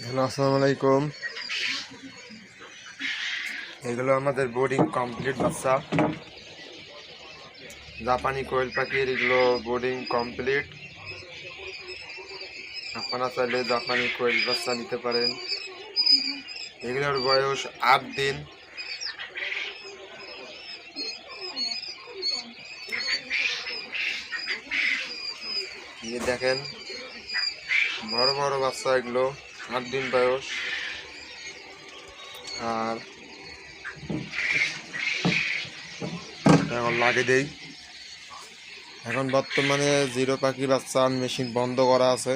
Hello, আসসালামু আলাইকুম। এগুলো আমাদের বোর্ডিং কমপ্লিট বাচ্চা, জাপানি কোয়েল পাখির। এগুলো বোর্ডিং কমপ্লিট। আপনারা চাইলে জাপানি কোয়েল বাচ্চা নিতে পারেন। এগুলোর বয়স 8 দিন। দেখেন, বড় বড় বাচ্চা, এগুলো 8 দিন বয়স। আর এখন লাগে দেই। এখন বর্তমানে জিরো পাখি বাচ্চা মেশিন বন্ধ করা আছে।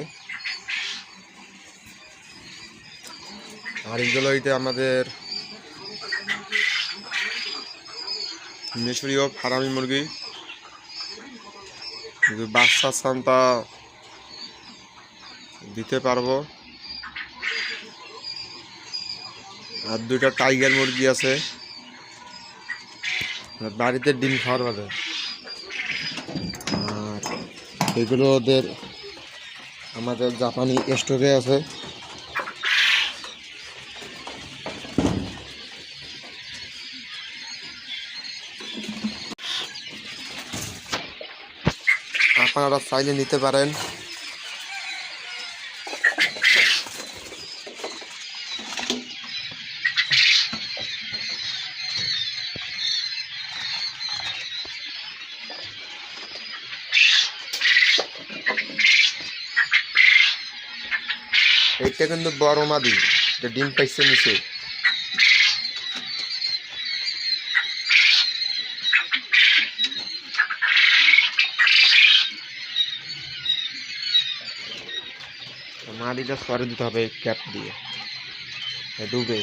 আর এগুলো এটা আমাদের মিশরীয় ফার্মি মুরগি। বাচ্চা সান্তা দিতে পারবো। আর 2টা টাইগার মুরগি আছে, বাড়িতে ডিম খাওয়ার বাদে। আর এগুলো ওদের আমাদের জাপানি স্টোরে আছে। আপনারা চাইলে নিতে পারেন। এইটা কিন্তু বড় মাদি, এটা ডিম পাইছে নিচে। মাদিটা সরে দিতে হবে ক্যাপ দিয়ে, ডুবে।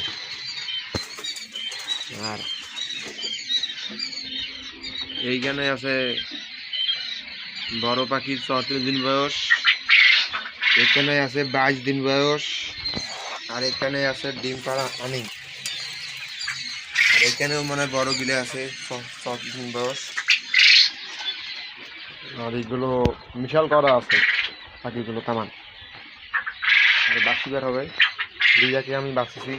আর এইখানে আছে বড় পাখির 34 দিন বয়স। এখানে আছে 22 দিন বয়স। আর এখানে আছে ডিম পাড়া আনি। আর এখানেও মানে বড় গিলে আছে 34 দিন বয়স। আর এগুলো মিশাল করা আছে পাখিগুলো তামান। বাচ্চা বের হবে, দুইটাকে আমি বাঁচিছি।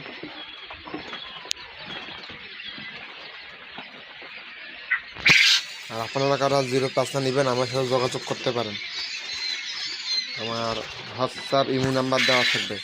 আর আপনারা কারা জিরো পাঁচটা নেবেন, আমার সাথে যোগাযোগ করতে পারেন। আমার হোয়াটসঅ্যাপ ইমো নাম্বার দেওয়া থাকবে।